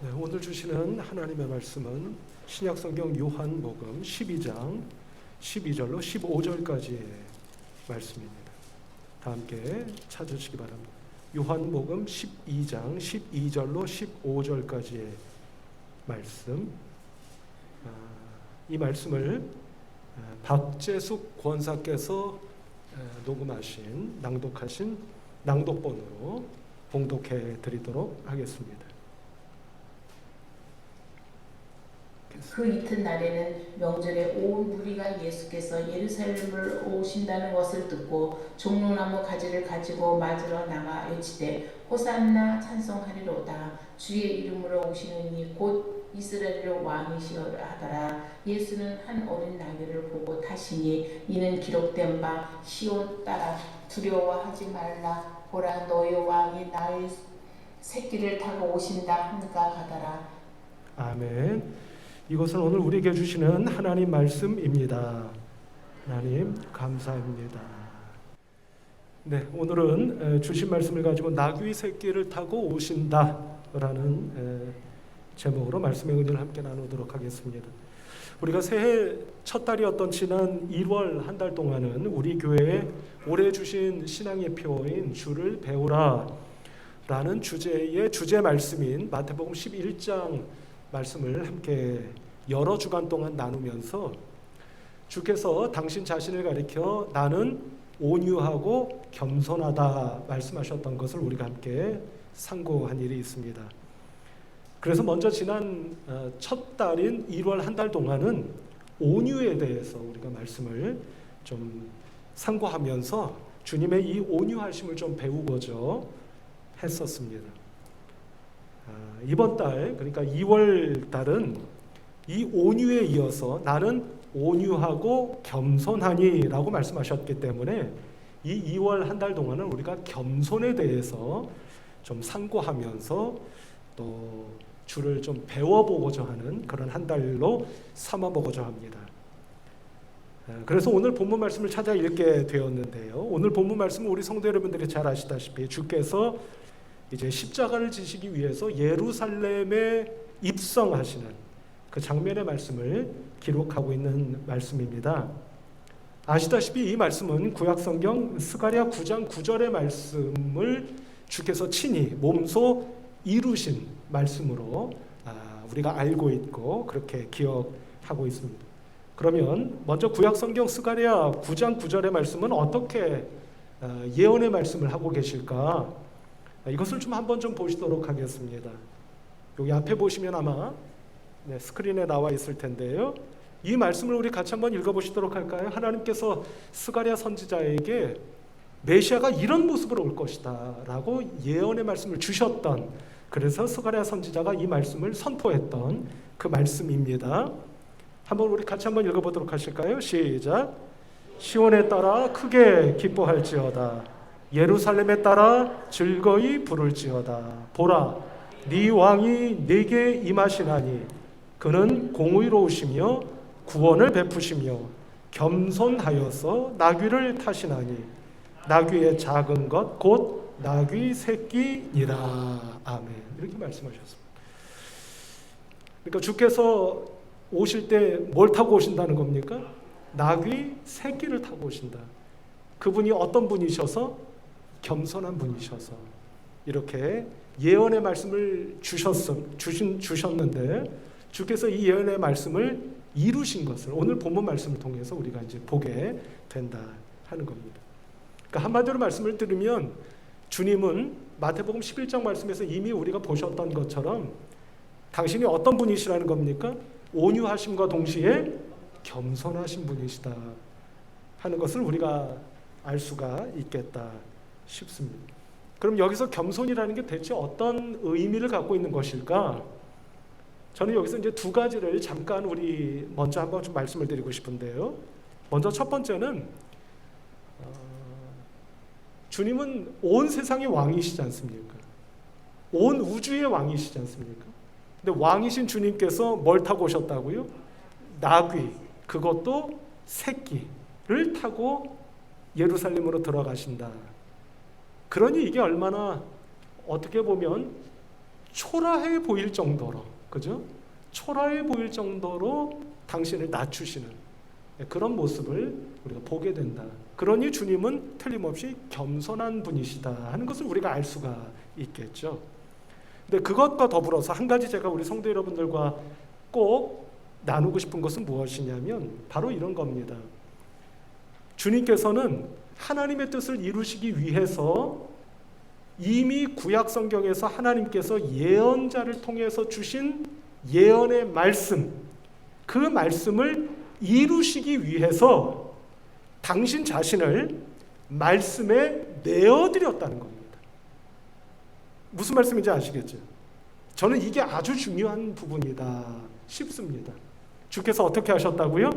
네, 오늘 주시는 하나님의 말씀은 신약성경 요한복음 12장 12절로 15절까지의 말씀입니다. 다 함께 찾으시기 바랍니다. 요한복음 12장 12절로 15절까지의 말씀. 이 말씀을 박재숙 권사께서 낭독하신 낭독본으로 봉독해 드리도록 하겠습니다. 그 이튿날에는 명절에 온 무리가 예수께서 예루살렘을 오신다는 것을 듣고 종려나무 가지를 가지고 맞으러 나가 외치되 호산나 찬송하리로다. 주의 이름으로 오시는 이니 곧 이스라엘의 왕이시여 하더라. 예수는 한 어린 나귀를 보고 타시니 이는 기록된 바 시온 따라 두려워하지 말라. 보라 너의 왕이 나의 새끼를 타고 오신다 함과 같더라. 아멘. 이것은 오늘 우리에게 주시는 하나님 말씀입니다. 하나님 감사합니다. 네, 오늘은 주신 말씀을 가지고 나귀 새끼를 타고 오신다라는 제목으로 말씀의 은혜를 함께 나누도록 하겠습니다. 우리가 새해 첫 달이었던 지난 1월 한 달 동안은 우리 교회에 올해 주신 신앙의 표어인 주를 배우라 라는 주제의 주제 말씀인 마태복음 11장 말씀을 함께 여러 주간 동안 나누면서 주께서 당신 자신을 가리켜 나는 온유하고 겸손하다 말씀하셨던 것을 우리가 함께 상고한 일이 있습니다. 그래서 먼저 지난 첫 달인 1월 한 달 동안은 온유에 대해서 우리가 말씀을 좀 상고하면서 주님의 이 온유하심을 좀 배우고자 했었습니다. 이번 달, 그러니까 2월 달은 이 온유에 이어서 나는 온유하고 겸손하니 라고 말씀하셨기 때문에 이 2월 한 달 동안은 우리가 겸손에 대해서 좀 상고하면서 또 주를 좀 배워보고자 하는 그런 한 달로 삼아보고자 합니다. 그래서 오늘 본문 말씀을 찾아 읽게 되었는데요. 오늘 본문 말씀은 우리 성도 여러분들이 잘 아시다시피 주께서 이제 십자가를 지시기 위해서 예루살렘에 입성하시는 그 장면의 말씀을 기록하고 있는 말씀입니다. 아시다시피 이 말씀은 구약성경 스가랴 9장 9절의 말씀을 주께서 친히 몸소 이루신 말씀으로 우리가 알고 있고 그렇게 기억하고 있습니다. 그러면 먼저 구약성경 스가랴 9장 9절의 말씀은 어떻게 예언의 말씀을 하고 계실까? 이것을 좀 한번 좀 보시도록 하겠습니다. 여기 앞에 보시면 아마 스크린에 나와 있을 텐데요. 이 말씀을 우리 같이 한번 읽어보시도록 할까요? 하나님께서 스가랴 선지자에게 메시아가 이런 모습으로 올 것이다 라고 예언의 말씀을 주셨던, 그래서 스가랴 선지자가 이 말씀을 선포했던 그 말씀입니다. 한번 우리 같이 한번 읽어보도록 하실까요? 시작. 시온에 따라 크게 기뻐할지어다. 예루살렘에 따라 즐거이 부를지어다. 보라, 네 왕이 네게 임하시나니 그는 공의로우시며 구원을 베푸시며 겸손하여서 나귀를 타시나니 나귀의 작은 것 곧 나귀 새끼니라. 아멘. 이렇게 말씀하셨습니다. 그러니까 주께서 오실 때 뭘 타고 오신다는 겁니까? 나귀 새끼를 타고 오신다. 그분이 어떤 분이셔서? 겸손한 분이셔서 이렇게 예언의 말씀을 주셨는데 주께서 이 예언의 말씀을 이루신 것을 오늘 본문 말씀을 통해서 우리가 이제 보게 된다 하는 겁니다. 그러니까 한마디로 말씀을 들으면 주님은 마태복음 11장 말씀에서 이미 우리가 보셨던 것처럼 당신이 어떤 분이시라는 겁니까? 온유하심과 동시에 겸손하신 분이시다 하는 것을 우리가 알 수가 있겠다 싶습니다. 그럼 여기서 겸손이라는 게 대체 어떤 의미를 갖고 있는 것일까? 저는 여기서 이제 두 가지를 잠깐 우리 먼저 한번 좀 말씀을 드리고 싶은데요. 먼저 첫 번째는 주님은 온 세상의 왕이시지 않습니까? 온 우주의 왕이시지 않습니까? 근데 왕이신 주님께서 뭘 타고 오셨다고요? 나귀, 그것도 새끼를 타고 예루살렘으로 들어가신다. 그러니 이게 얼마나 어떻게 보면 초라해 보일 정도로, 그죠? 초라해 보일 정도로 당신을 낮추시는 그런 모습을 우리가 보게 된다. 그러니 주님은 틀림없이 겸손한 분이시다 하는 것을 우리가 알 수가 있겠죠. 근데 그것과 더불어서 한 가지 제가 우리 성도 여러분들과 꼭 나누고 싶은 것은 무엇이냐면 바로 이런 겁니다. 주님께서는 하나님의 뜻을 이루시기 위해서 이미 구약 성경에서 하나님께서 예언자를 통해서 주신 예언의 말씀, 그 말씀을 이루시기 위해서 당신 자신을 말씀에 내어드렸다는 겁니다. 무슨 말씀인지 아시겠죠? 저는 이게 아주 중요한 부분이다 싶습니다. 주께서 어떻게 하셨다고요?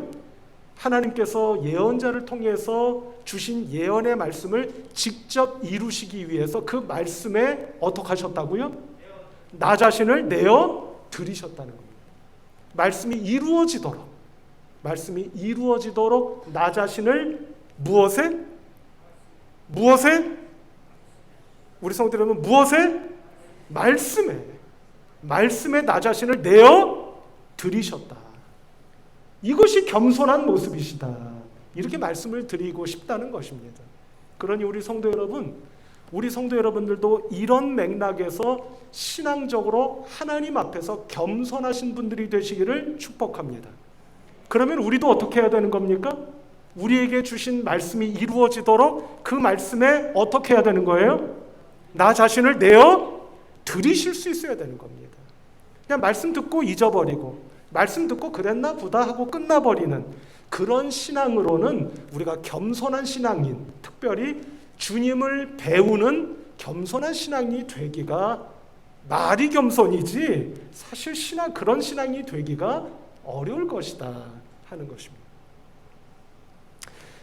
하나님께서 예언자를 통해서 주신 예언의 말씀을 직접 이루시기 위해서 그 말씀에 어떻게 하셨다고요? 나 자신을 내어 드리셨다는 겁니다. 말씀이 이루어지도록 나 자신을 무엇에? 우리 성도 여러분, 무엇에? 말씀에 나 자신을 내어 드리셨다. 이것이 겸손한 모습이시다. 이렇게 말씀을 드리고 싶다는 것입니다. 그러니 우리 성도 여러분들도 이런 맥락에서 신앙적으로 하나님 앞에서 겸손하신 분들이 되시기를 축복합니다. 그러면 우리도 어떻게 해야 되는 겁니까? 우리에게 주신 말씀이 이루어지도록 그 말씀에 어떻게 해야 되는 거예요? 나 자신을 내어 드리실 수 있어야 되는 겁니다. 그냥 말씀 듣고 잊어버리고 말씀 듣고 그랬나 보다 하고 끝나버리는 그런 신앙으로는 우리가 겸손한 신앙인, 특별히 주님을 배우는 겸손한 신앙이 되기가, 말이 겸손이지 사실 그런 신앙이 되기가 어려울 것이다 하는 것입니다.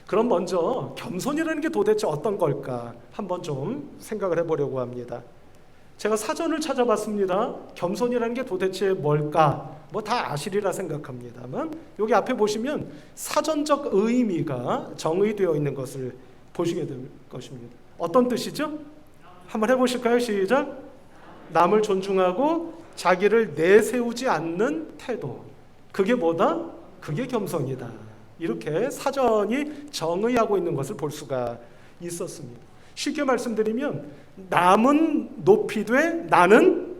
그럼 먼저 겸손이라는 게 도대체 어떤 걸까 한번 좀 생각을 해보려고 합니다. 제가 사전을 찾아봤습니다. 겸손이라는 게 도대체 뭘까? 뭐 다 아시리라 생각합니다만 여기 앞에 보시면 사전적 의미가 정의되어 있는 것을 보시게 될 것입니다. 어떤 뜻이죠? 한번 해보실까요? 시작. 남을 존중하고 자기를 내세우지 않는 태도. 그게 뭐다? 그게 겸손이다. 이렇게 사전이 정의하고 있는 것을 볼 수가 있었습니다. 쉽게 말씀드리면 남은 높이되 나는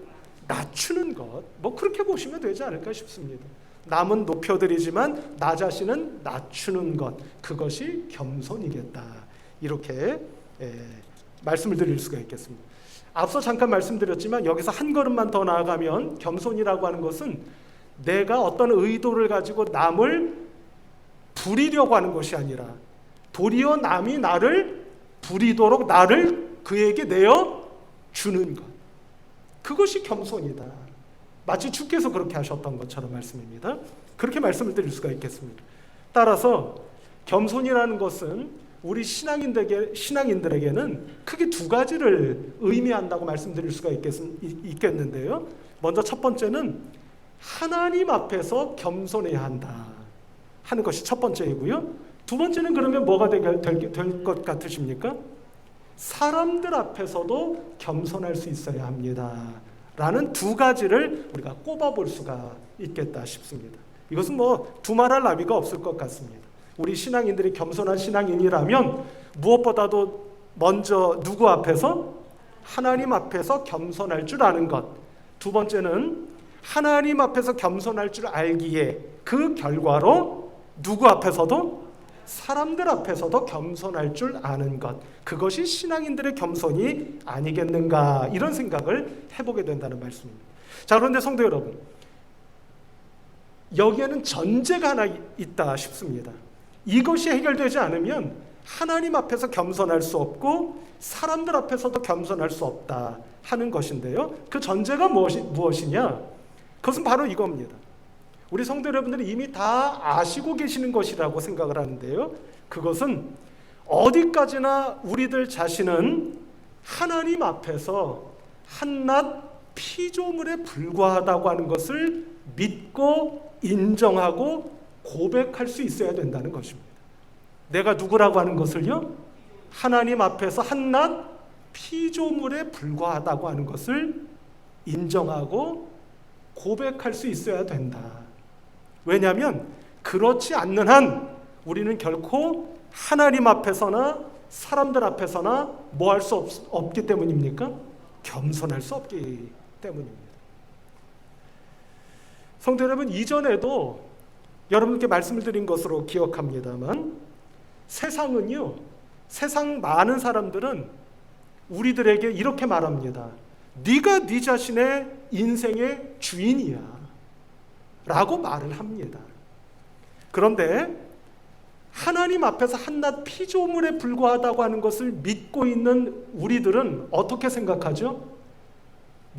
낮추는 것, 뭐 그렇게 보시면 되지 않을까 싶습니다. 남은 높여드리지만 나 자신은 낮추는 것, 그것이 겸손이겠다. 이렇게 말씀을 드릴 수가 있겠습니다. 앞서 잠깐 말씀드렸지만 여기서 한 걸음만 더 나아가면 겸손이라고 하는 것은 내가 어떤 의도를 가지고 남을 부리려고 하는 것이 아니라 도리어 남이 나를 부리도록 나를 그에게 내어 주는 것, 그것이 겸손이다. 마치 주께서 그렇게 하셨던 것처럼 말씀입니다. 그렇게 말씀을 드릴 수가 있겠습니다. 따라서 겸손이라는 것은 우리 신앙인들에게는 크게 두 가지를 의미한다고 말씀드릴 수가 있겠는데요. 먼저 첫 번째는 하나님 앞에서 겸손해야 한다 하는 것이 첫 번째이고요. 두 번째는 그러면 뭐가 될 것 같으십니까? 사람들 앞에서도 겸손할 수 있어야 합니다 라는 두 가지를 우리가 꼽아볼 수가 있겠다 싶습니다. 이것은 뭐 두말할 나위가 없을 것 같습니다. 우리 신앙인들이 겸손한 신앙인이라면 무엇보다도 먼저 누구 앞에서? 하나님 앞에서 겸손할 줄 아는 것. 두 번째는 하나님 앞에서 겸손할 줄 알기에 그 결과로 누구 앞에서도? 사람들 앞에서도 겸손할 줄 아는 것, 그것이 신앙인들의 겸손이 아니겠는가, 이런 생각을 해보게 된다는 말씀입니다. 자, 그런데 성도 여러분, 여기에는 전제가 하나 있다 싶습니다. 이것이 해결되지 않으면 하나님 앞에서 겸손할 수 없고 사람들 앞에서도 겸손할 수 없다 하는 것인데요. 그 전제가 무엇이냐? 그것은 바로 이겁니다. 우리 성도 여러분들이 이미 다 아시고 계시는 것이라고 생각을 하는데요. 그것은 어디까지나 우리들 자신은 하나님 앞에서 한낱 피조물에 불과하다고 하는 것을 믿고 인정하고 고백할 수 있어야 된다는 것입니다. 내가 누구라고 하는 것을요? 하나님 앞에서 한낱 피조물에 불과하다고 하는 것을 인정하고 고백할 수 있어야 된다. 왜냐하면 그렇지 않는 한 우리는 결코 하나님 앞에서나 사람들 앞에서나 뭐 할 수 없기 때문입니까? 겸손할 수 없기 때문입니다. 성도 여러분, 이전에도 여러분께 말씀을 드린 것으로 기억합니다만 세상은요, 세상 많은 사람들은 우리들에게 이렇게 말합니다. 네가 네 자신의 인생의 주인이야 라고 말을 합니다. 그런데 하나님 앞에서 한낱 피조물에 불과하다고 하는 것을 믿고 있는 우리들은 어떻게 생각하죠?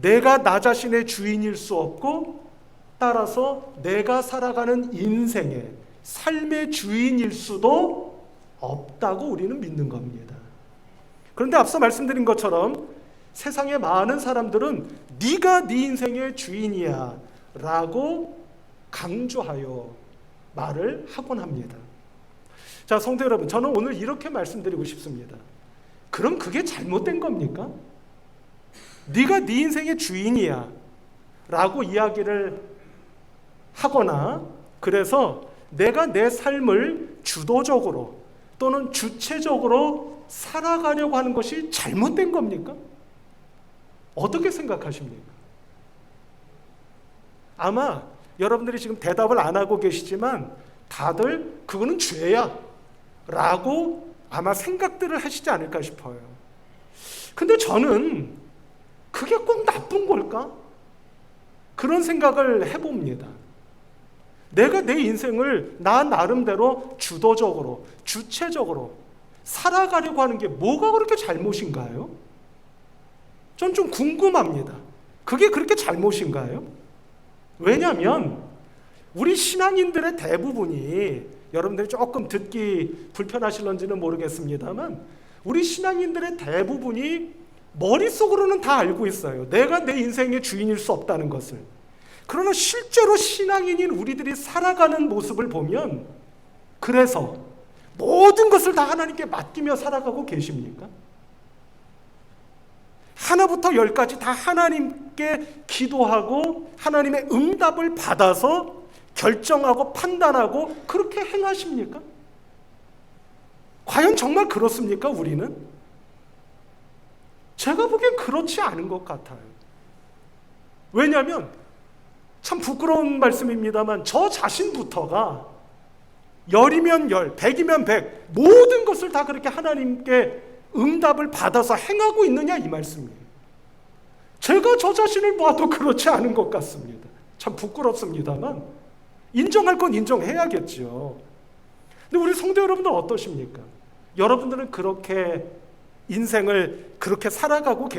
내가 나 자신의 주인일 수 없고 따라서 내가 살아가는 인생의 삶의 주인일 수도 없다고 우리는 믿는 겁니다. 그런데 앞서 말씀드린 것처럼 세상의 많은 사람들은 네가 네 인생의 주인이야 라고 강조하여 말을 하곤 합니다. 자, 성도 여러분, 저는 오늘 이렇게 말씀드리고 싶습니다. 그럼 그게 잘못된 겁니까? 네가 네 인생의 주인이야 라고 이야기를 하거나 그래서 내가 내 삶을 주도적으로 또는 주체적으로 살아가려고 하는 것이 잘못된 겁니까? 어떻게 생각하십니까? 아마 여러분들이 지금 대답을 안 하고 계시지만 다들 그거는 죄야 라고 아마 생각들을 하시지 않을까 싶어요. 근데 저는 그게 꼭 나쁜 걸까? 그런 생각을 해봅니다. 내가 내 인생을 나 나름대로 주도적으로, 주체적으로 살아가려고 하는 게 뭐가 그렇게 잘못인가요? 전 좀 궁금합니다. 그게 그렇게 잘못인가요? 왜냐하면 우리 신앙인들의 대부분이, 여러분들이 조금 듣기 불편하실런지는 모르겠습니다만 우리 신앙인들의 대부분이 머릿속으로는 다 알고 있어요. 내가 내 인생의 주인일 수 없다는 것을. 그러나 실제로 신앙인인 우리들이 살아가는 모습을 보면 그래서 모든 것을 다 하나님께 맡기며 살아가고 계십니까? 하나부터 열까지 다 하나님께 기도하고 하나님의 응답을 받아서 결정하고 판단하고 그렇게 행하십니까? 과연 정말 그렇습니까, 우리는? 제가 보기엔 그렇지 않은 것 같아요. 왜냐하면 참 부끄러운 말씀입니다만 저 자신부터가 열이면 열, 백이면 백, 모든 것을 다 그렇게 하나님께 응답을 받아서 행하고 있느냐 이 말씀이에요. 제가 저 자신을 봐도 그렇지 않은 것 같습니다. 참 부끄럽습니다만 인정할 건 인정해야겠죠. 근데 우리 성도 여러분들 어떠십니까? 여러분들은 그렇게 인생을 그렇게 살아가고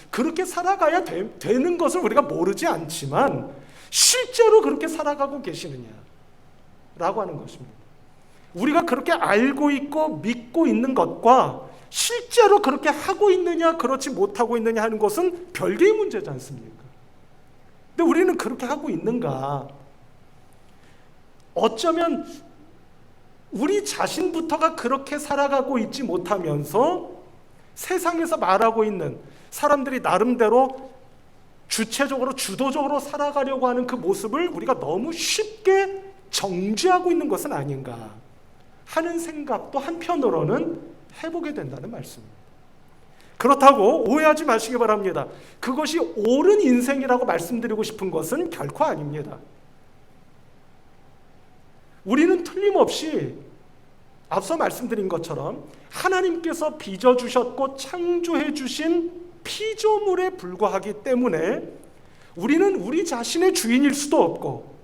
그렇게 살아가야 되는 것을 우리가 모르지 않지만 실제로 그렇게 살아가고 계시느냐라고 하는 것입니다. 우리가 그렇게 알고 있고 믿고 있는 것과 실제로 그렇게 하고 있느냐 그렇지 못하고 있느냐 하는 것은 별개의 문제지 않습니까? 근데 우리는 그렇게 하고 있는가? 어쩌면 우리 자신부터가 그렇게 살아가고 있지 못하면서 세상에서 말하고 있는 사람들이 나름대로 주체적으로 주도적으로 살아가려고 하는 그 모습을 우리가 너무 쉽게 정죄하고 있는 것은 아닌가 하는 생각도 한편으로는 해보게 된다는 말씀입니다. 그렇다고 오해하지 마시기 바랍니다. 그것이 옳은 인생이라고 말씀드리고 싶은 것은 결코 아닙니다. 우리는 틀림없이 앞서 말씀드린 것처럼 하나님께서 빚어주셨고 창조해 주신 피조물에 불과하기 때문에 우리는 우리 자신의 주인일 수도 없고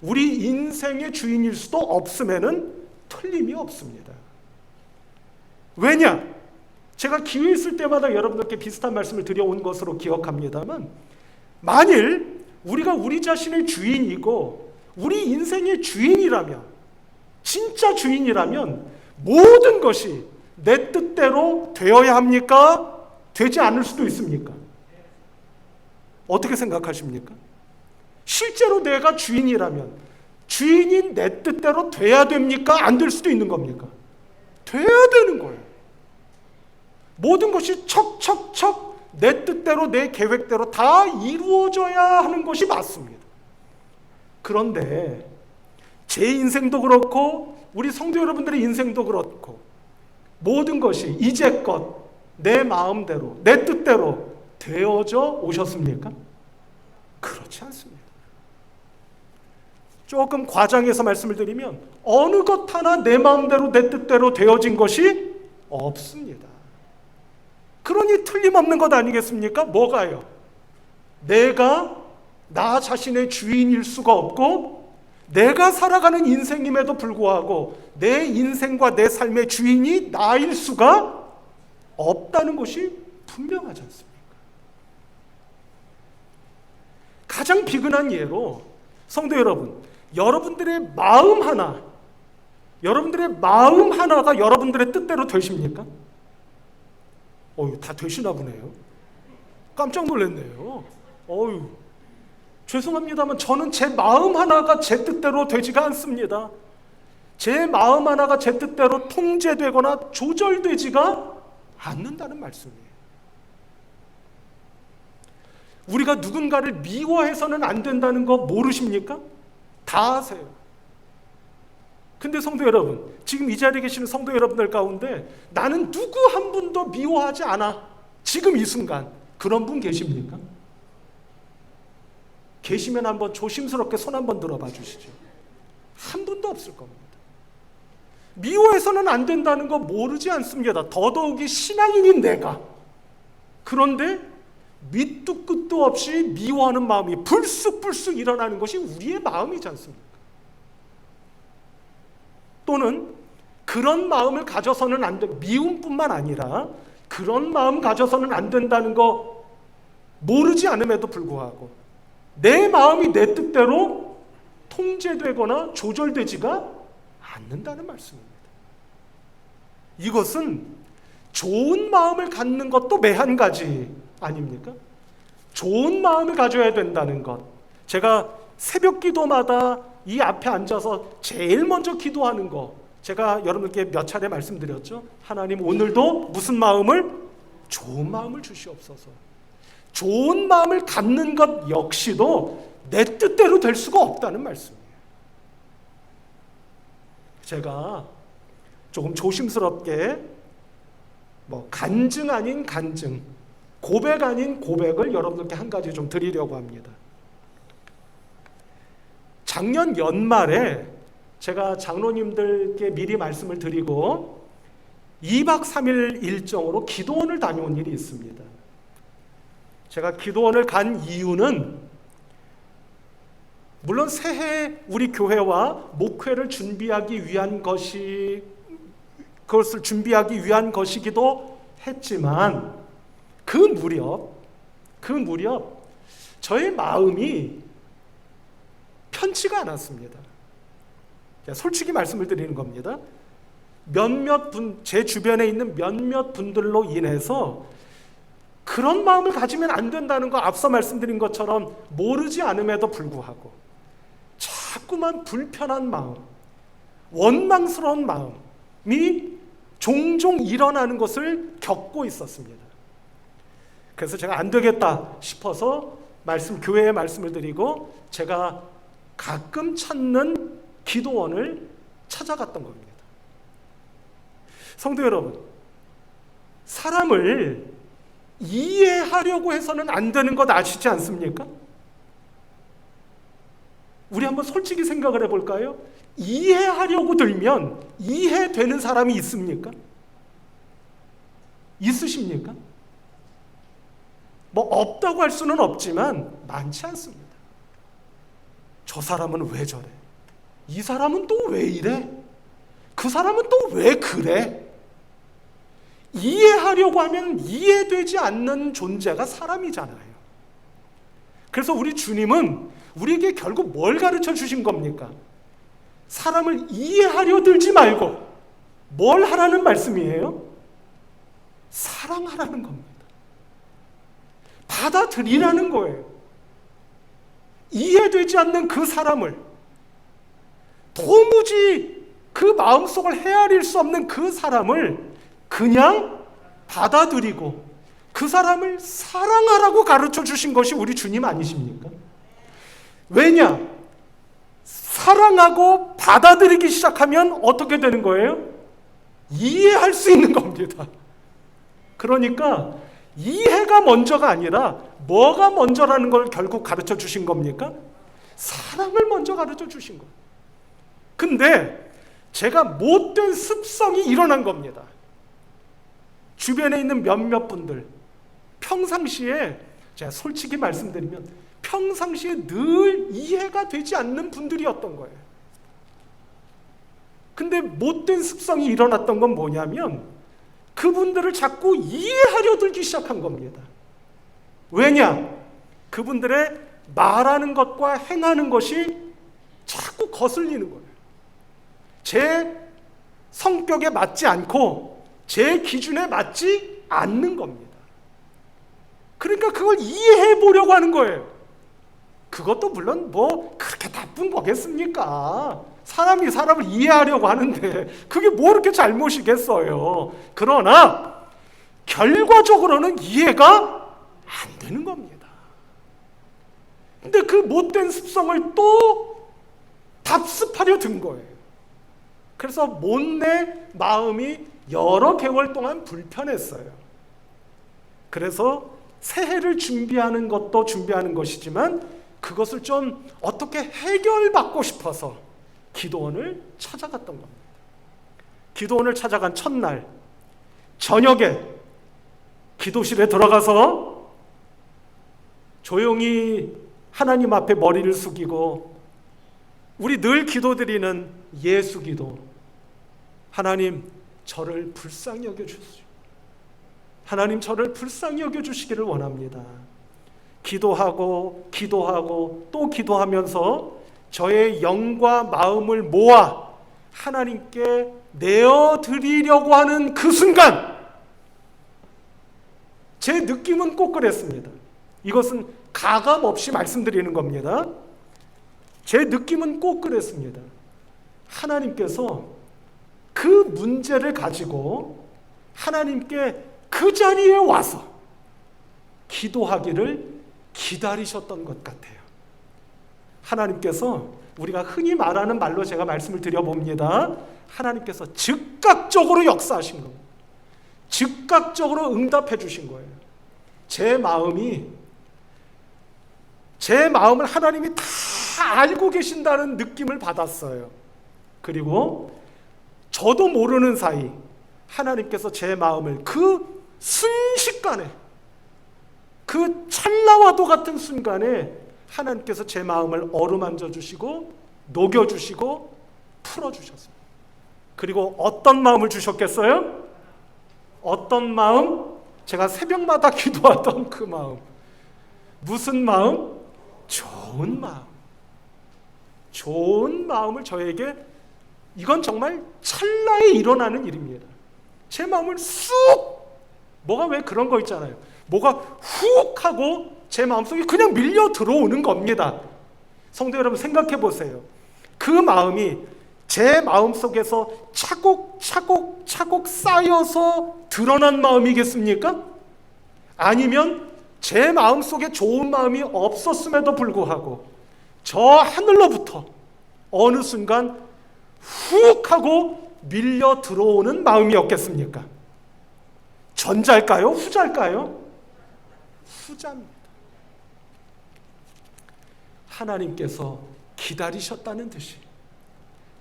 우리 인생의 주인일 수도 없음에는 틀림이 없습니다. 왜냐? 제가 기회 있을 때마다 여러분들께 비슷한 말씀을 드려온 것으로 기억합니다만 만일 우리가 우리 자신의 주인이고 우리 인생의 주인이라면 진짜 주인이라면 모든 것이 내 뜻대로 되어야 합니까? 되지 않을 수도 있습니까? 어떻게 생각하십니까? 실제로 내가 주인이라면 주인인 내 뜻대로 돼야 됩니까? 안 될 수도 있는 겁니까? 돼야 되는 거예요. 모든 것이 척척척 내 뜻대로 내 계획대로 다 이루어져야 하는 것이 맞습니다. 그런데 제 인생도 그렇고 우리 성도 여러분들의 인생도 그렇고 모든 것이 이제껏 내 마음대로 내 뜻대로 되어져 오셨습니까? 그렇지 않습니다. 조금 과장해서 말씀을 드리면 어느 것 하나 내 마음대로 내 뜻대로 되어진 것이 없습니다. 그러니 틀림없는 것 아니겠습니까? 뭐가요? 내가 나 자신의 주인일 수가 없고 내가 살아가는 인생임에도 불구하고 내 인생과 내 삶의 주인이 나일 수가 없다는 것이 분명하지 않습니까? 가장 비근한 예로 성도 여러분, 여러분들의 마음 하나가 여러분들의 뜻대로 되십니까? 다 되시나 보네요. 깜짝 놀랐네요. 죄송합니다만 저는 제 마음 하나가 제 뜻대로 되지가 않습니다. 제 마음 하나가 제 뜻대로 통제되거나 조절되지가 않는다는 말씀이에요. 우리가 누군가를 미워해서는 안 된다는 거 모르십니까? 다 아세요. 근데 성도 여러분, 지금 이 자리에 계시는 성도 여러분들 가운데 나는 누구 한 분도 미워하지 않아. 지금 이 순간 그런 분 계십니까? 계시면 한번 조심스럽게 손 한번 들어봐 주시죠. 한 분도 없을 겁니다. 미워해서는 안 된다는 거 모르지 않습니다. 더더욱이 신앙인인 내가. 그런데 밑도 끝도 없이 미워하는 마음이 불쑥불쑥 일어나는 것이 우리의 마음이지 않습니까? 또는 그런 마음을 가져서는 안 돼. 미움뿐만 아니라 그런 마음 가져서는 안 된다는 거 모르지 않음에도 불구하고 내 마음이 내 뜻대로 통제되거나 조절되지가 않는다는 말씀입니다. 이것은 좋은 마음을 갖는 것도 매한가지 아닙니까? 좋은 마음을 가져야 된다는 것. 제가 새벽 기도마다 이 앞에 앉아서 제일 먼저 기도하는 거, 제가 여러분께 몇 차례 말씀드렸죠. 하나님 오늘도 무슨 마음을? 좋은 마음을 주시옵소서. 좋은 마음을 갖는 것 역시도 내 뜻대로 될 수가 없다는 말씀이에요. 제가 조금 조심스럽게 간증 아닌 간증, 고백 아닌 고백을 여러분들께 한 가지 좀 드리려고 합니다. 작년 연말에 제가 장로님들께 미리 말씀을 드리고 2박 3일 일정으로 기도원을 다녀온 일이 있습니다. 제가 기도원을 간 이유는 물론 새해 우리 교회와 목회를 준비하기 위한 그것을 준비하기 위한 것이기도 했지만 그 무렵 저의 마음이 편치가 않았습니다. 솔직히 말씀을 드리는 겁니다. 제 주변에 있는 몇몇 분들로 인해서 그런 마음을 가지면 안 된다는 거 앞서 말씀드린 것처럼 모르지 않음에도 불구하고 자꾸만 불편한 마음, 원망스러운 마음이 종종 일어나는 것을 겪고 있었습니다. 그래서 제가 안 되겠다 싶어서 교회에 말씀을 드리고 제가 가끔 찾는 기도원을 찾아갔던 겁니다. 성도 여러분, 사람을 이해하려고 해서는 안 되는 것 아시지 않습니까? 우리 한번 솔직히 생각을 해볼까요? 이해하려고 들면 이해되는 사람이 있습니까? 있으십니까? 없다고 할 수는 없지만 많지 않습니다. 저 사람은 왜 저래? 이 사람은 또 왜 이래? 그 사람은 또 왜 그래? 이해하려고 하면 이해되지 않는 존재가 사람이잖아요. 그래서 우리 주님은 우리에게 결국 뭘 가르쳐 주신 겁니까? 사람을 이해하려 들지 말고 뭘 하라는 말씀이에요? 사랑하라는 겁니다. 받아들이라는 거예요. 이해되지 않는 그 사람을, 도무지 그 마음속을 헤아릴 수 없는 그 사람을 그냥 받아들이고 그 사람을 사랑하라고 가르쳐 주신 것이 우리 주님 아니십니까? 왜냐? 사랑하고 받아들이기 시작하면 어떻게 되는 거예요? 이해할 수 있는 겁니다. 그러니까 이해가 먼저가 아니라 뭐가 먼저라는 걸 결국 가르쳐 주신 겁니까? 사랑을 먼저 가르쳐 주신 거예요. 근데 제가 못된 습성이 일어난 겁니다. 주변에 있는 몇몇 분들, 평상시에 제가 솔직히 말씀드리면 평상시에 늘 이해가 되지 않는 분들이었던 거예요. 근데 못된 습성이 일어났던 건 뭐냐면 그분들을 자꾸 이해하려 들기 시작한 겁니다. 왜냐? 그분들의 말하는 것과 행하는 것이 자꾸 거슬리는 거예요. 제 성격에 맞지 않고 제 기준에 맞지 않는 겁니다. 그러니까 그걸 이해해 보려고 하는 거예요. 그것도 물론 뭐 그렇게 나쁜 거겠습니까? 사람이 사람을 이해하려고 하는데 그게 뭐 그렇게 잘못이겠어요. 그러나 결과적으로는 이해가 안 되는 겁니다. 근데 그 못된 습성을 또 답습하려 든 거예요. 그래서 못내 마음이 여러 개월 동안 불편했어요. 그래서 새해를 준비하는 것도 준비하는 것이지만 그것을 좀 어떻게 해결받고 싶어서 기도원을 찾아갔던 겁니다. 기도원을 찾아간 첫날 저녁에 기도실에 들어가서 조용히 하나님 앞에 머리를 숙이고 우리 늘 기도드리는 예수 기도, 하나님 저를 불쌍히 여겨주시오. 하나님 저를 불쌍히 여겨주시기를 원합니다. 기도하고 또 기도하면서 저의 영과 마음을 모아 하나님께 내어드리려고 하는 그 순간 제 느낌은 꼭 그랬습니다. 이것은 가감 없이 말씀드리는 겁니다. 제 느낌은 꼭 그랬습니다. 하나님께서 그 문제를 가지고 하나님께 그 자리에 와서 기도하기를 기다리셨던 것 같아요. 하나님께서 우리가 흔히 말하는 말로 제가 말씀을 드려봅니다. 하나님께서 즉각적으로 역사하신 겁니다. 즉각적으로 응답해 주신 거예요. 제 마음을 하나님이 다 알고 계신다는 느낌을 받았어요. 그리고 저도 모르는 사이 하나님께서 제 마음을 그 순식간에, 그 찰나와도 같은 순간에 하나님께서 제 마음을 어루만져 주시고 녹여주시고 풀어주셨어요. 그리고 어떤 마음을 주셨겠어요? 어떤 마음? 제가 새벽마다 기도하던 그 마음. 무슨 마음? 좋은 마음. 좋은 마음을 저에게, 이건 정말 찰나에 일어나는 일입니다. 제 마음을 쑥, 뭐가 왜 그런 거 있잖아요. 뭐가 훅 하고 제 마음속에 그냥 밀려 들어오는 겁니다. 성도 여러분 생각해 보세요. 그 마음이 제 마음속에서 차곡차곡 쌓여서 드러난 마음이겠습니까? 아니면 제 마음속에 좋은 마음이 없었음에도 불구하고 저 하늘로부터 어느 순간 훅 하고 밀려 들어오는 마음이었겠습니까? 전자일까요? 후자일까요? 후자입니다. 하나님께서 기다리셨다는 듯이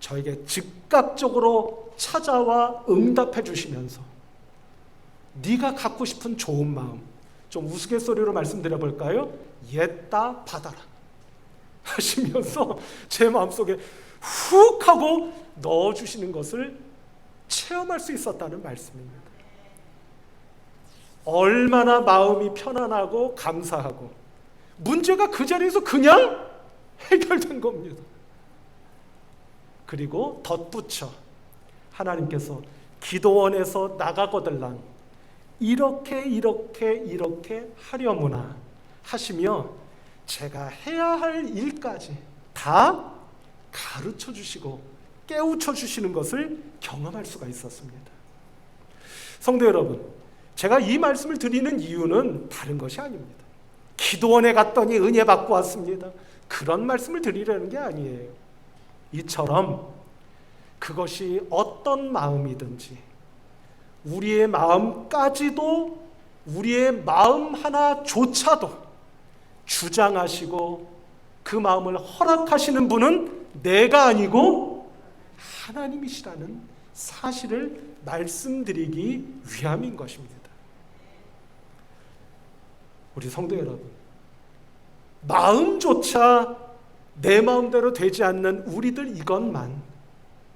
저에게 즉각적으로 찾아와 응답해 주시면서 네가 갖고 싶은 좋은 마음, 좀 우스갯소리로 말씀드려 볼까요? 옛다 받아라 하시면서 제 마음속에 훅 하고 넣어주시는 것을 체험할 수 있었다는 말씀입니다. 얼마나 마음이 편안하고 감사하고 문제가 그 자리에서 그냥 해결된 겁니다. 그리고 덧붙여 하나님께서 기도원에서 나가거들랑 이렇게 하려무나 하시며 제가 해야 할 일까지 다 가르쳐 주시고 깨우쳐 주시는 것을 경험할 수가 있었습니다. 성도 여러분, 제가 이 말씀을 드리는 이유는 다른 것이 아닙니다. 기도원에 갔더니 은혜 받고 왔습니다. 그런 말씀을 드리려는 게 아니에요. 이처럼 그것이 어떤 마음이든지 우리의 마음까지도 우리의 마음 하나조차도 주장하시고 그 마음을 허락하시는 분은 내가 아니고 하나님이시라는 사실을 말씀드리기 위함인 것입니다. 우리 성도 여러분, 마음조차 내 마음대로 되지 않는 우리들 이것만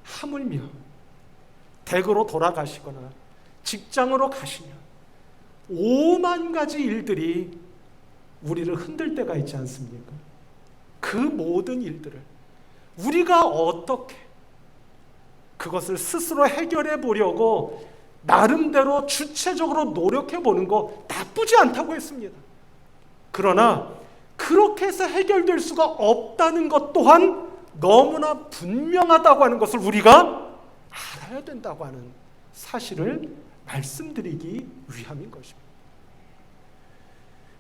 하물며 댁으로 돌아가시거나 직장으로 가시면 5만 가지 일들이 우리를 흔들 때가 있지 않습니까? 그 모든 일들을 우리가 어떻게 그것을 스스로 해결해 보려고 나름대로 주체적으로 노력해 보는 거 나쁘지 않다고 했습니다. 그러나 그렇게 해서 해결될 수가 없다는 것 또한 너무나 분명하다고 하는 것을 우리가 알아야 된다고 하는 사실을 말씀드리기 위함인 것입니다.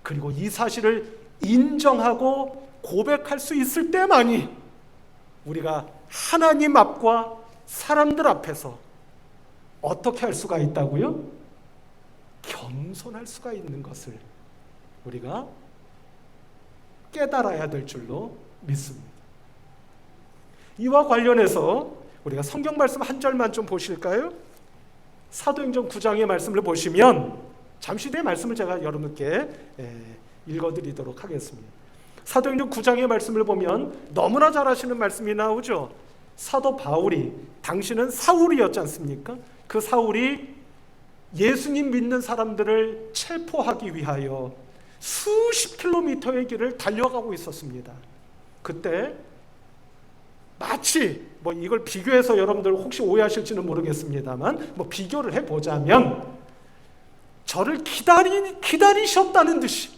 그리고 이 사실을 인정하고 고백할 수 있을 때만이 우리가 하나님 앞과 사람들 앞에서 어떻게 할 수가 있다고요? 겸손할 수가 있는 것을 우리가 깨달아야 될 줄로 믿습니다. 이와 관련해서 우리가 성경 말씀 한 절만 좀 보실까요? 사도행전 9장의 말씀을 보시면 잠시 뒤에 말씀을 제가 여러분께 읽어드리도록 하겠습니다. 사도행전 9장의 말씀을 보면 너무나 잘 아시는 말씀이 나오죠. 사도 바울이, 당신은 사울이었지 않습니까? 그 사울이 예수님 믿는 사람들을 체포하기 위하여 수십 킬로미터의 길을 달려가고 있었습니다. 그때 마치 이걸 비교해서 여러분들 혹시 오해하실지는 모르겠습니다만 비교를 해보자면 저를 기다리셨다는 듯이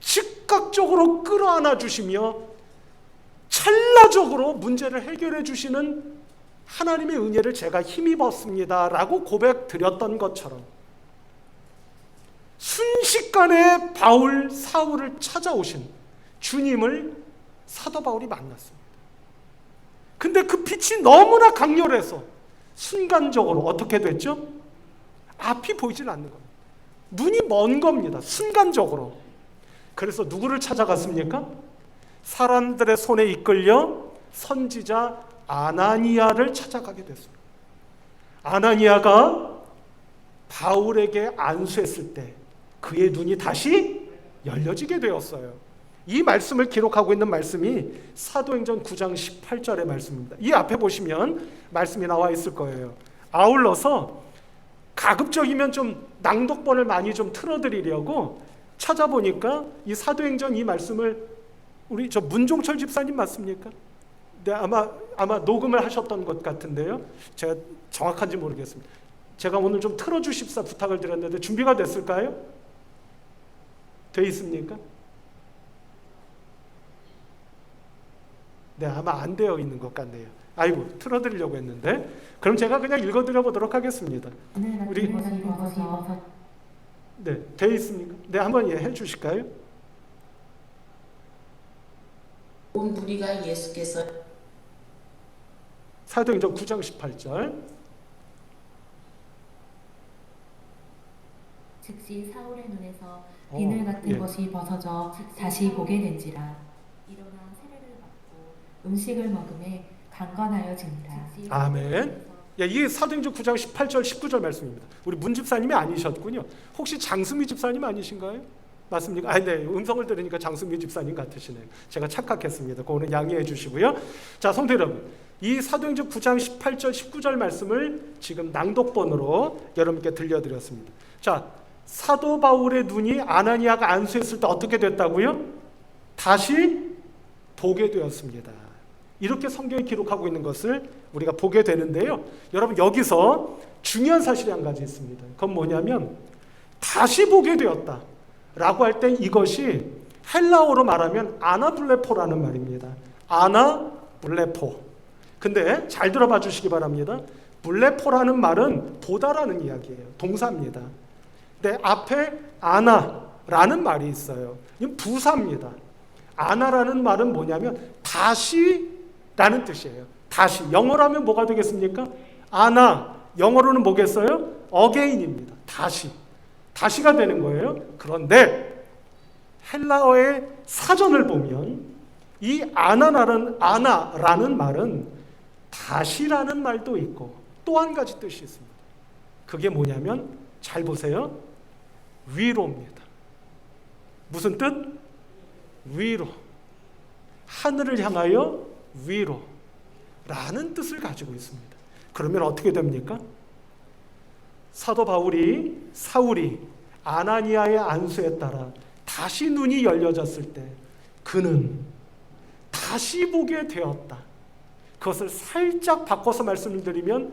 즉각적으로 끌어안아 주시며 찰나적으로 문제를 해결해 주시는 하나님의 은혜를 제가 힘입었습니다 라고 고백 드렸던 것처럼 순식간에 사울을 찾아오신 주님을 사도 바울이 만났습니다. 근데 그 빛이 너무나 강렬해서 순간적으로 어떻게 됐죠? 앞이 보이질 않는 겁니다. 눈이 먼 겁니다. 순간적으로. 그래서 누구를 찾아갔습니까? 사람들의 손에 이끌려 선지자 아나니아를 찾아가게 됐습니다. 아나니아가 바울에게 안수했을 때 그의 눈이 다시 열려지게 되었어요. 이 말씀을 기록하고 있는 말씀이 사도행전 9장 18절의 말씀입니다. 이 앞에 보시면 말씀이 나와 있을 거예요. 아울러서 가급적이면 좀 낭독본을 많이 좀 틀어드리려고 찾아보니까 이 사도행전 이 말씀을 우리 문종철 집사님 맞습니까? 네, 아마 녹음을 하셨던 것 같은데요. 제가 정확한지 모르겠습니다. 제가 오늘 좀 틀어주십사 부탁을 드렸는데 준비가 됐을까요? 돼 있습니까? 네, 아마 안 되어 있는 것 같네요. 아이고, 틀어드리려고 했는데 그럼 제가 그냥 읽어드려 보도록 하겠습니다. 우리 네, 돼 있습니까? 네, 한번 해주실까요? 온 무리가 예수께서 사도행전 9장 18절 즉시 사울의 눈에서 비늘 같은 것이 벗어져 다시 보게 된지라. 일어나 세례를 받고 음식을 먹음에 강건하여지니라. 아멘. 이게 사도행전 9장 18절 19절 말씀입니다. 우리 문 집사님이 아니셨군요. 혹시 장수미 집사님 아니신가요? 맞습니까? 네, 음성을 들으니까 장수미 집사님 같으시네요. 제가 착각했습니다. 그거는 양해해 주시고요. 자, 성도 여러분, 이 사도행전 9장 18절 19절 말씀을 지금 낭독본으로 여러분께 들려드렸습니다. 자, 사도 바울의 눈이 아나니아가 안수했을 때 어떻게 됐다고요? 다시 보게 되었습니다. 이렇게 성경이 기록하고 있는 것을 우리가 보게 되는데요. 여러분, 여기서 중요한 사실이 한 가지 있습니다. 그건 뭐냐면 다시 보게 되었다 라고 할 때 이것이 헬라어로 말하면 아나블레포라는 말입니다. 아나블레포. 근데 잘 들어봐 주시기 바랍니다. 블레포라는 말은 보다라는 이야기예요. 동사입니다. 네, 앞에 아나라는 말이 있어요. 이건 부사입니다. 아나라는 말은 뭐냐면 다시라는 뜻이에요. 다시. 영어로 하면 뭐가 되겠습니까? 아나. 영어로는 뭐겠어요? again입니다. 다시. 다시가 되는 거예요. 그런데 헬라어의 사전을 보면 이 아나라는 말은 다시라는 말도 있고 또 한 가지 뜻이 있습니다. 그게 뭐냐면 잘 보세요. 위로입니다. 무슨 뜻? 위로. 하늘을 향하여 위로라는 뜻을 가지고 있습니다. 그러면 어떻게 됩니까? 사도 사울이 아나니아의 안수에 따라 다시 눈이 열려졌을 때 그는 다시 보게 되었다. 그것을 살짝 바꿔서 말씀을 드리면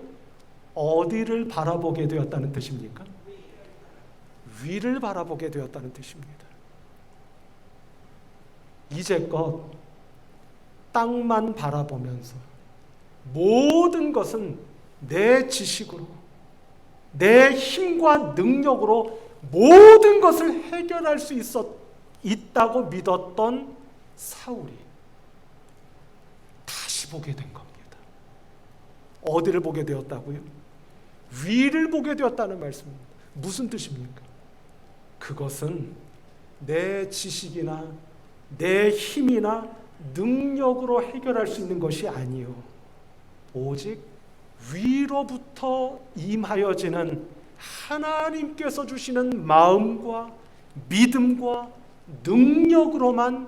어디를 바라보게 되었다는 뜻입니까? 위를 바라보게 되었다는 뜻입니다. 이제껏 땅만 바라보면서 모든 것은 내 지식으로, 내 힘과 능력으로 모든 것을 해결할 수 있다고 믿었던 사울이 다시 보게 된 겁니다. 어디를 보게 되었다고요? 위를 보게 되었다는 말씀입니다. 무슨 뜻입니까? 그것은 내 지식이나 내 힘이나 능력으로 해결할 수 있는 것이 아니요, 오직 위로부터 임하여지는 하나님께서 주시는 마음과 믿음과 능력으로만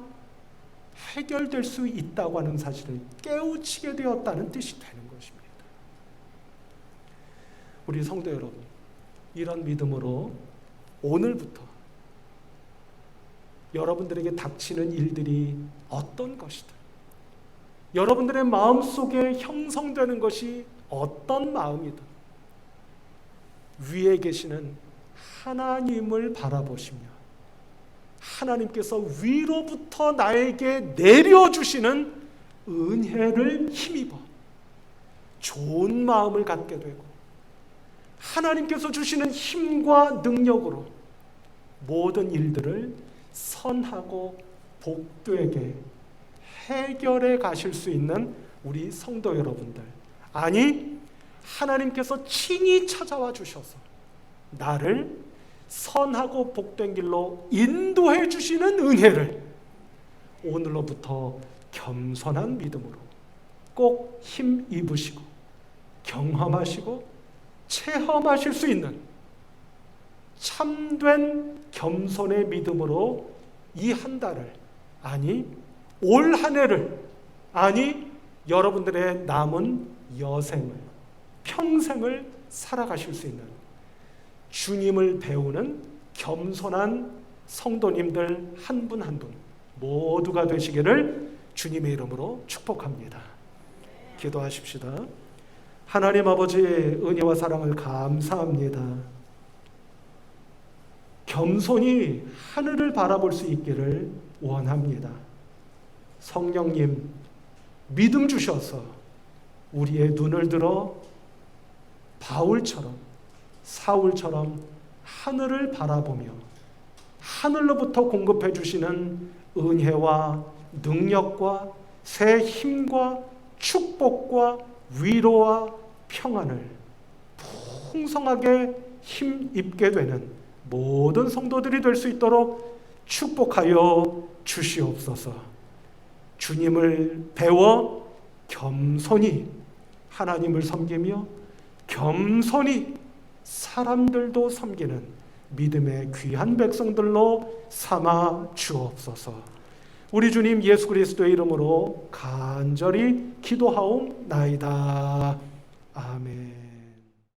해결될 수 있다고 하는 사실을 깨우치게 되었다는 뜻이 되는 것입니다. 우리 성도 여러분, 이런 믿음으로 오늘부터 여러분들에게 닥치는 일들이 어떤 것이든, 여러분들의 마음속에 형성되는 것이 어떤 마음이든 위에 계시는 하나님을 바라보시며 하나님께서 위로부터 나에게 내려주시는 은혜를 힘입어 좋은 마음을 갖게 되고 하나님께서 주시는 힘과 능력으로 모든 일들을 선하고 복되게 해결해 가실 수 있는 우리 성도 여러분들, 아니 하나님께서 친히 찾아와 주셔서 나를 선하고 복된 길로 인도해 주시는 은혜를 오늘로부터 겸손한 믿음으로 꼭 힘입으시고 경험하시고 체험하실 수 있는 참된 겸손의 믿음으로 이 한 달을, 아니 올 한 해를, 아니 여러분들의 남은 여생을, 평생을 살아가실 수 있는 주님을 배우는 겸손한 성도님들 한 분 한 분 모두가 되시기를 주님의 이름으로 축복합니다. 기도하십시다. 하나님 아버지의 은혜와 사랑을 감사합니다. 겸손히 하늘을 바라볼 수 있기를 원합니다. 성령님, 믿음 주셔서 우리의 눈을 들어 바울처럼, 사울처럼 하늘을 바라보며 하늘로부터 공급해 주시는 은혜와 능력과 새 힘과 축복과 위로와 평안을 풍성하게 힘입게 되는 모든 성도들이 될 수 있도록 축복하여 주시옵소서. 주님을 배워 겸손히 하나님을 섬기며 겸손히 사람들도 섬기는 믿음의 귀한 백성들로 삼아 주옵소서. 우리 주님 예수 그리스도의 이름으로 간절히 기도하옵나이다. 아멘.